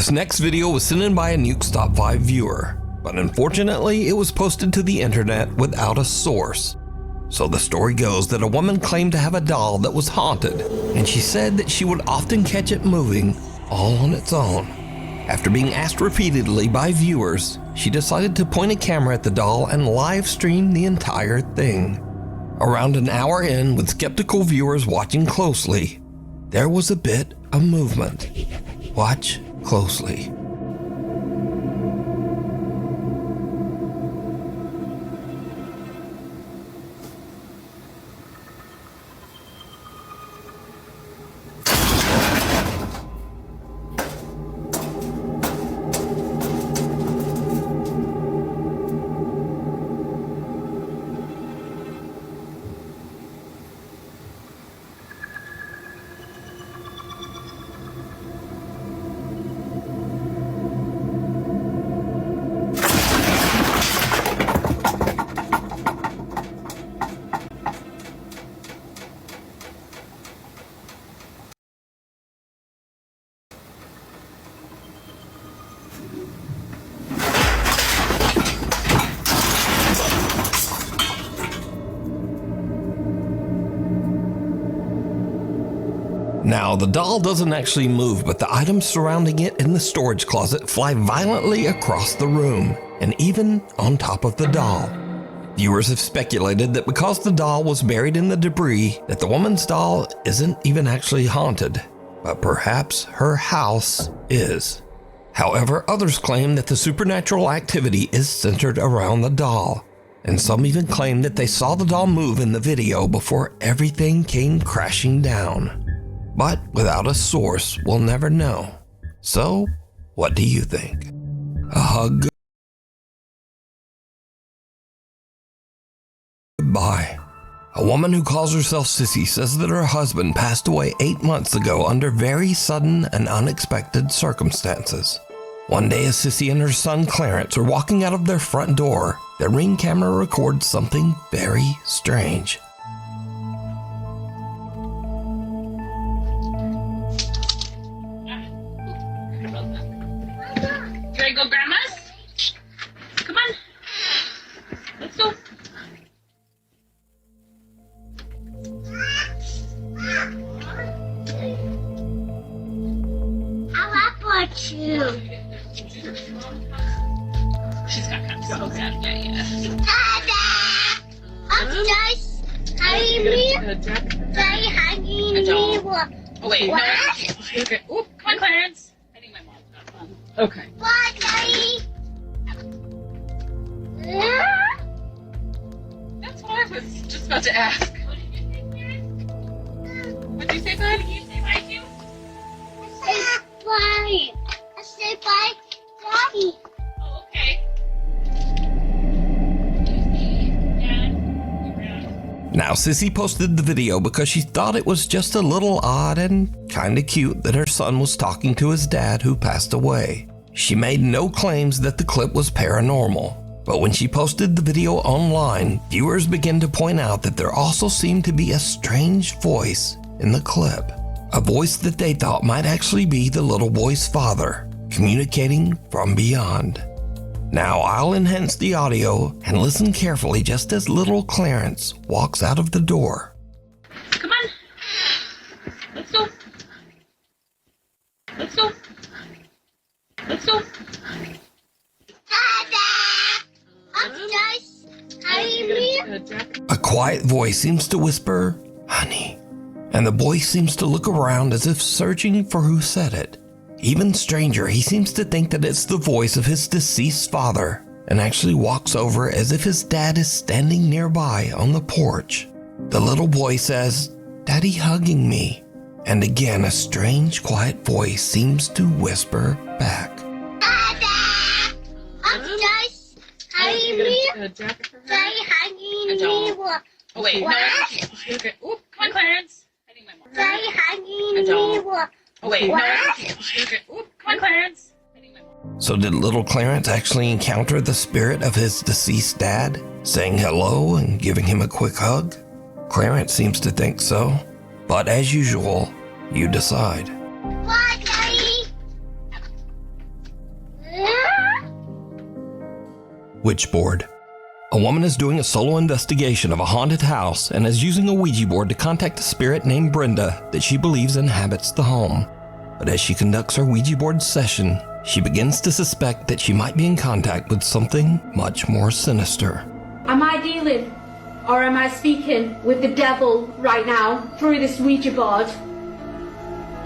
This next video was sent in by a Nuke's Top 5 viewer, but unfortunately it was posted to the internet without a source. So the story goes that a woman claimed to have a doll that was haunted, and she said that she would often catch it moving all on its own. After being asked repeatedly by viewers, she decided to point a camera at the doll and live stream the entire thing. Around an hour in, with skeptical viewers watching closely, there was a bit of movement. Watch closely. Now, the doll doesn't actually move, but the items surrounding it in the storage closet fly violently across the room, and even on top of the doll. Viewers have speculated that because the doll was buried in the debris, that the woman's doll isn't even actually haunted, but perhaps her house is. However, others claim that the supernatural activity is centered around the doll, and some even claim that they saw the doll move in the video before everything came crashing down. But without a source, we'll never know. So, what do you think? A hug? Goodbye. A woman who calls herself Sissy says that her husband passed away 8 months ago under very sudden and unexpected circumstances. One day, as Sissy and her son Clarence are walking out of their front door, their Ring camera records something very strange. Ready to go, Grandma's? Come on. Let's go. I want you. She's got kind of so sad. Yeah. Dada! I'm just hanging me. They hanging me. Oh, wait. What? No. Okay. Oop, come on, Clarence. I think my mom's got one. Okay. What, Daddy? That's what I was just about to ask. What did you say, bud? Did you say bye too? Say bye. I say bye, Daddy. Oh, okay. Now, Sissy posted the video because she thought it was just a little odd and kinda cute that her son was talking to his dad who passed away. She made no claims that the clip was paranormal, but when she posted the video online, viewers began to point out that there also seemed to be a strange voice in the clip. A voice that they thought might actually be the little boy's father, communicating from beyond. Now I'll enhance the audio and listen carefully just as little Clarence walks out of the door. Come on. Let's go. Let's go. Let's go. Dada! I'm just hanging me. A quiet voice seems to whisper, "Honey," and the boy seems to look around as if searching for who said it. Even stranger, he seems to think that it's the voice of his deceased father and actually walks over as if his dad is standing nearby on the porch. The little boy says, "Daddy hugging me," and again a strange quiet voice seems to whisper back. Dada! I'm just hanging me. They hanging me. Oh, wait. What? No. Okay. Oop, come on, Clarence. I think my mom's got They hanging me. Oh, wait. What? No. Okay. Oop, come on, Clarence. I think my mom's So did little Clarence actually encounter the spirit of his deceased dad, saying hello and giving him a quick hug? Clarence seems to think so, but as usual, you decide. Bye, Daddy. Witch board. A woman is doing a solo investigation of a haunted house and is using a Ouija board to contact a spirit named Brenda that she believes inhabits the home. But as she conducts her Ouija board session, she begins to suspect that she might be in contact with something much more sinister. Am I dealing or am I speaking with the devil right now through this Ouija board?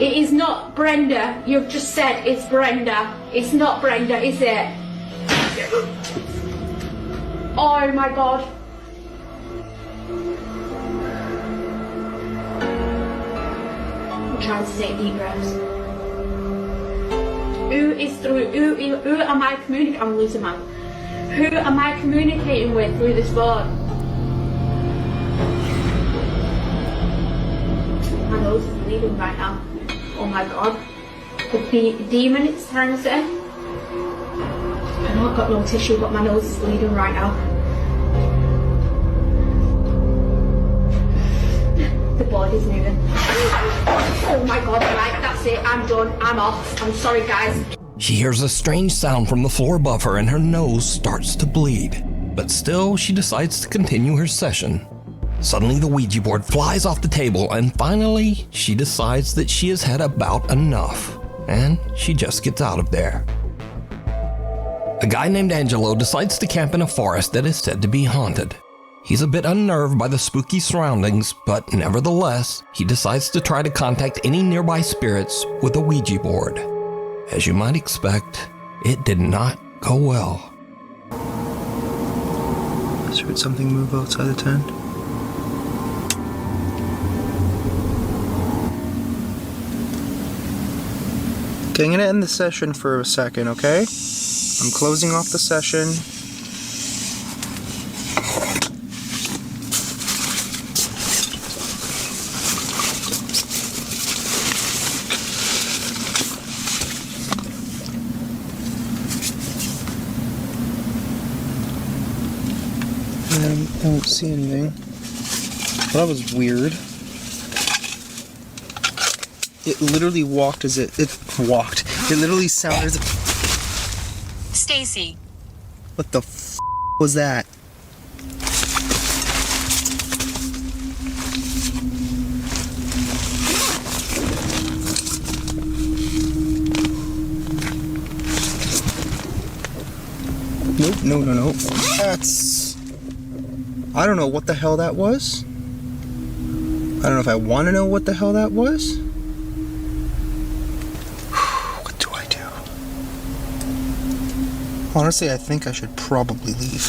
It is not Brenda. You've just said it's Brenda. It's not Brenda, is it? Oh my God. I'm trying to take deep breaths. Who am I communicating? I'm losing my. Who am I communicating with through this board? My nose is bleeding right now. Oh my God. The demon it's trying to say. I know I've got no tissue, but my nose is bleeding right now. The board is moving. Oh my God, right, that's it, I'm done, I'm off. I'm sorry guys. She hears a strange sound from the floor above her and her nose starts to bleed. But still, she decides to continue her session. Suddenly, the Ouija board flies off the table and finally, she decides that she has had about enough. And she just gets out of there. A guy named Angelo decides to camp in a forest that is said to be haunted. He's a bit unnerved by the spooky surroundings, but nevertheless, he decides to try to contact any nearby spirits with a Ouija board. As you might expect, it did not go well. Just heard something move outside the tent. Okay, I'm gonna end the session for a second, okay? I'm closing off the session. I don't see anything. Well, that was weird. It literally walked as it walked. It literally sounded as if... Stacy. What the f*** was that? Nope, no. That's... I don't know what the hell that was. I don't know if I want to know what the hell that was. What do I do? Honestly, I think I should probably leave.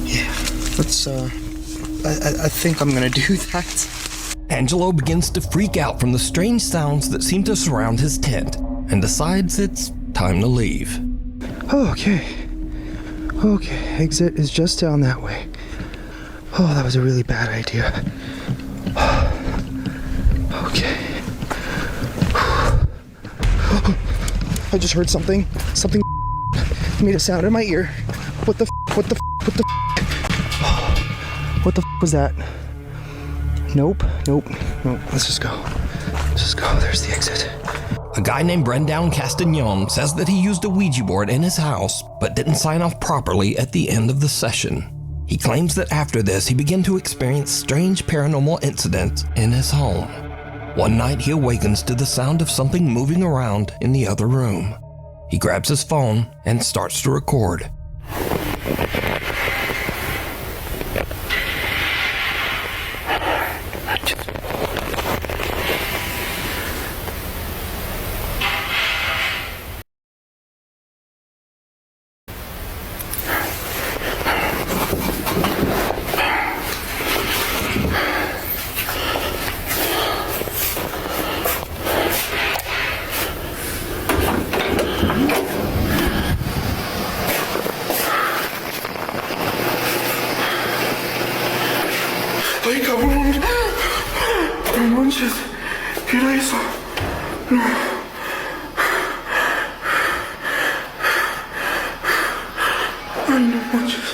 Yeah, let's, I think I'm gonna do that. Angelo begins to freak out from the strange sounds that seem to surround his tent and decides it's time to leave. Okay, exit is just down that way. Oh, that was a really bad idea. Okay. I just heard something made a sound in my ear. What the was that? Nope. Let's just go. There's the exit. A guy named Brendan Castagnon says that he used a Ouija board in his house, but didn't sign off properly at the end of the session. He claims that after this, he began to experience strange paranormal incidents in his home. One night, he awakens to the sound of something moving around in the other room. He grabs his phone and starts to record. Ay, cabrón. No manches. ¿Qué era eso? No. Ay, no manches.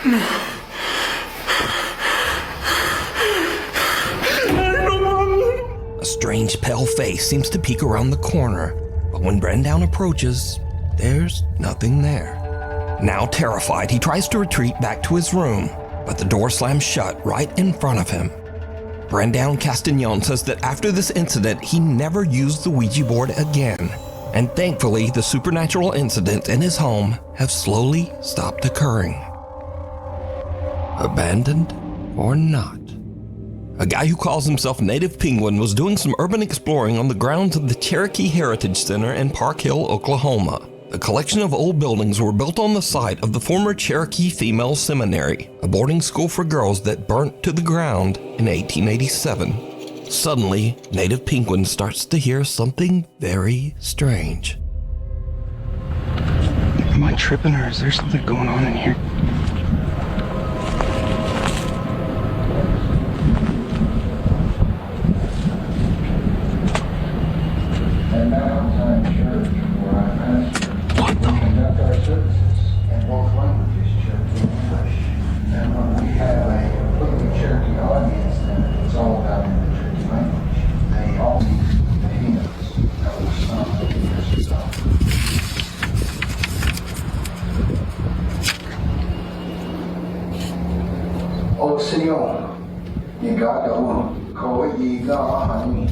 No. Ay, no mames. strange pale face seems to peek around the corner, but when Brendan approaches, there's nothing there. Now terrified, he tries to retreat back to his room, but the door slams shut right in front of him. Brendan Castagnon says that after this incident, he never used the Ouija board again, and thankfully the supernatural incidents in his home have slowly stopped occurring. Abandoned or not? A guy who calls himself Native Penguin was doing some urban exploring on the grounds of the Cherokee Heritage Center in Park Hill, Oklahoma. The collection of old buildings were built on the site of the former Cherokee Female Seminary, a boarding school for girls that burnt to the ground in 1887. Suddenly, Native Penguin starts to hear something very strange. Am I tripping or is there something going on in here? What the? Conduct our services in both languages, Cherokee and English. And when we have a completely Cherokee audience, then it's all about in the Cherokee language. They all need the hymns that were sung years ago. O Señor, llegado ko iga hani,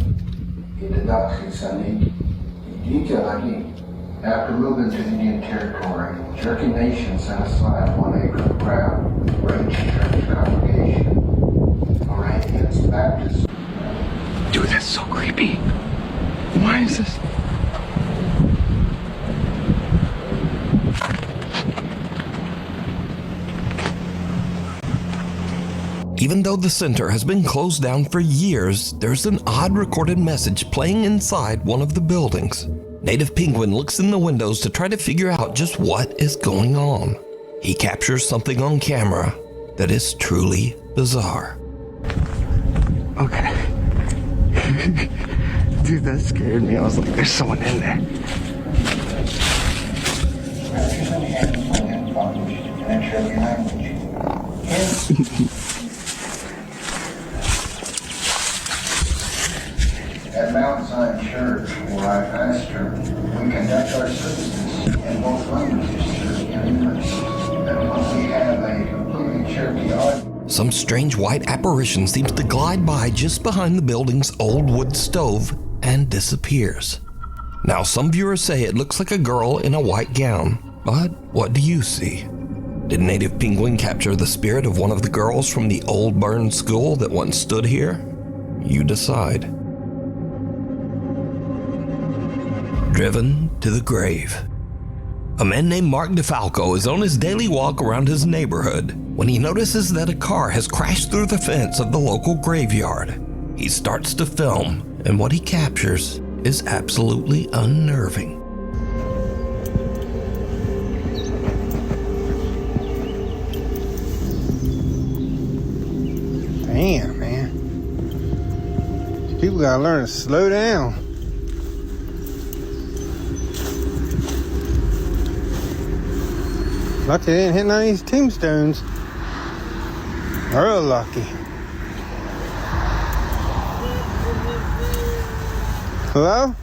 idadaki sani, idija. After moving to Indian Territory, Cherokee Nation set aside 1 acre of ground for ancient church congregation, Moravians, Baptists. Dude, that's so creepy. Why is this? Even though the center has been closed down for years, there's an odd recorded message playing inside one of the buildings. Native Penguin looks in the windows to try to figure out just what is going on. He captures something on camera that is truly bizarre. Okay. Dude, that scared me. I was like, there's someone in there. At Mount Zion Church, where I pastor, we conduct our services in both languages, Cherokee and English. And when we have a completely Cherokee audience, Some strange white apparition seems to glide by just behind the building's old wood stove and disappears. Now, some viewers say it looks like a girl in a white gown, but what do you see? Did Native Penguin capture the spirit of one of the girls from the old burned school that once stood here? You decide. Driven to the grave. A man named Mark DeFalco is on his daily walk around his neighborhood when he notices that a car has crashed through the fence of the local graveyard. He starts to film, and what he captures is absolutely unnerving. Damn, man. People gotta learn to slow down. Lucky they didn't hit none of these tombstones. Real lucky. Hello?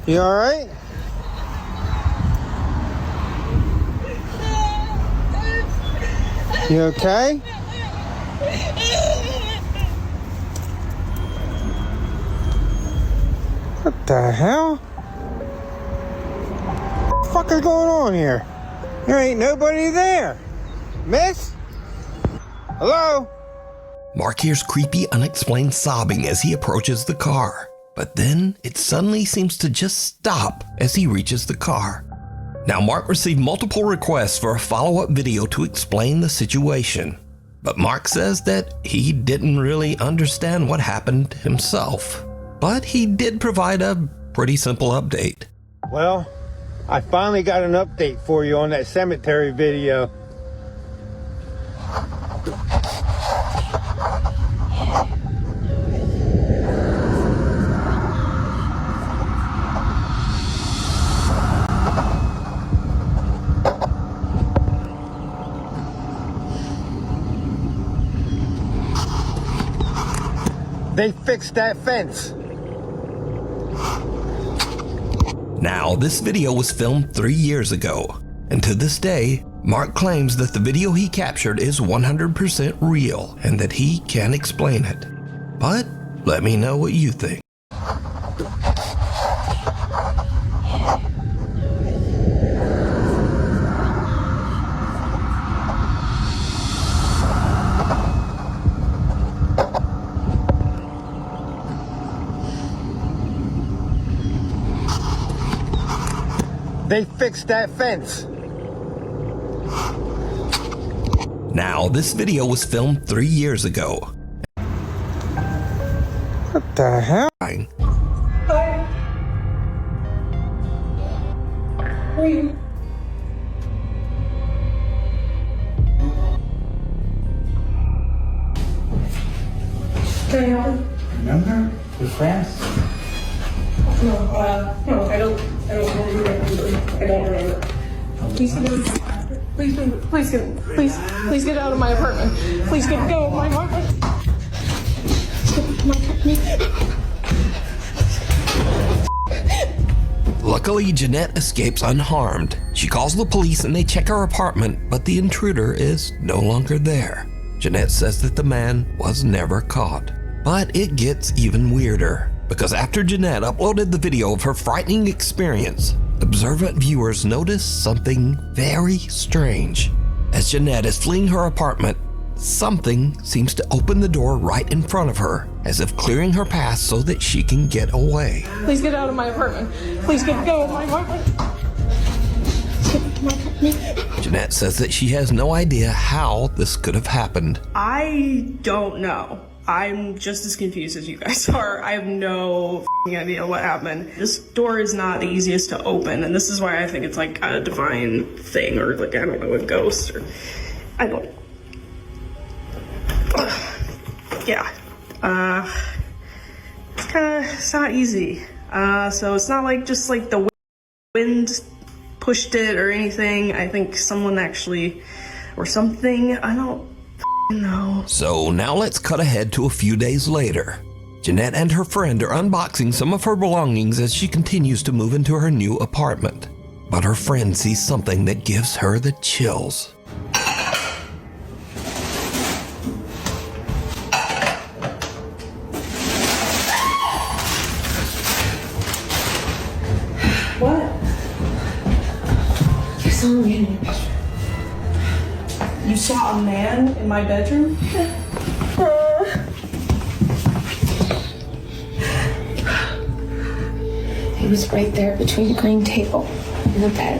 You alright? You okay? What the hell? What the fuck is going on here? There ain't nobody there. Miss? Hello? Mark hears creepy, unexplained sobbing as he approaches the car, but then it suddenly seems to just stop as he reaches the car. Now, Mark received multiple requests for a follow-up video to explain the situation, but Mark says that he didn't really understand what happened himself, but he did provide a pretty simple update. Well, I finally got an update for you on that cemetery video. They fixed that fence. Now, this video was filmed 3 years ago, and to this day, Mark claims that the video he captured is 100% real and that he can't explain it. But let me know what you think. They fixed that fence. Now, this video was filmed 3 years ago. What the hell? Can I help you? Remember? We're friends. No, I don't remember. I don't remember. Please get out of my apartment. Please go of my apartment. Luckily, Jeanette escapes unharmed. She calls the police and they check her apartment, but the intruder is no longer there. Jeanette says that the man was never caught. But it gets even weirder, because after Jeanette uploaded the video of her frightening experience, observant viewers notice something very strange. As Jeanette is fleeing her apartment, something seems to open the door right in front of her, as if clearing her path so that she can get away. Please get out of my apartment. Please go of my apartment. Jeanette says that she has no idea how this could have happened. I don't know. I'm just as confused as you guys are. I have no idea what happened. This door is not the easiest to open, and this is why I think it's like a divine thing, or like, I don't know, a ghost, or I don't. Yeah. It's not easy. So it's not like just like the wind pushed it or anything. I think someone actually, or something, I don't know. So now let's cut ahead to a few days later. Jeanette and her friend are unboxing some of her belongings as she continues to move into her new apartment. But her friend sees something that gives her the chills. What? You saw me in your bedroom. You saw a man in my bedroom? He was right there between the green table and the bed,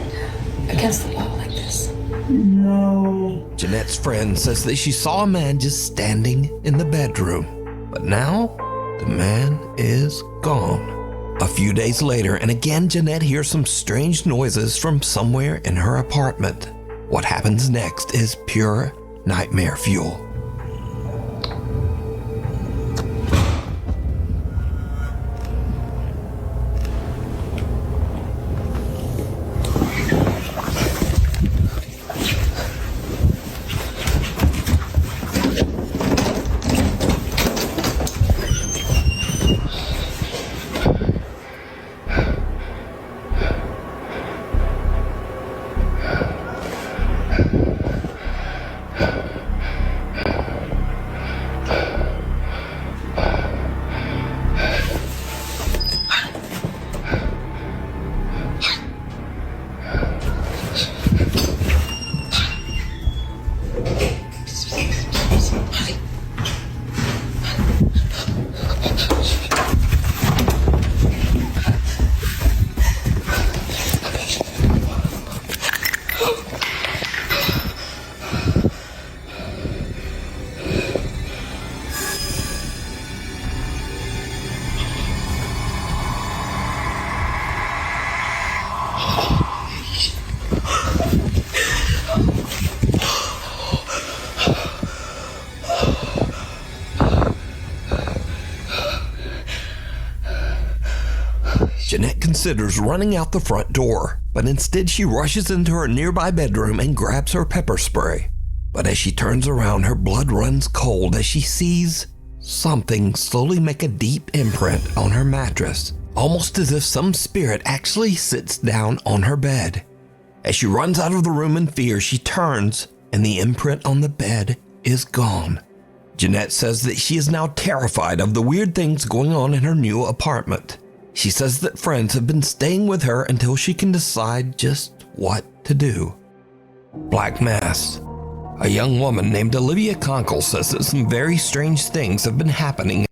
against the wall like this. No. Jeanette's friend says that she saw a man just standing in the bedroom. But now, the man is gone. A few days later, and again Jeanette hears some strange noises from somewhere in her apartment. What happens next is pure nightmare fuel. Jeanette considers running out the front door, but instead she rushes into her nearby bedroom and grabs her pepper spray. But as she turns around, her blood runs cold as she sees something slowly make a deep imprint on her mattress, almost as if some spirit actually sits down on her bed. As she runs out of the room in fear, she turns and the imprint on the bed is gone. Jeanette says that she is now terrified of the weird things going on in her new apartment. She says that friends have been staying with her until she can decide just what to do. Black Mass. A young woman named Olivia Conkle says that some very strange things have been happening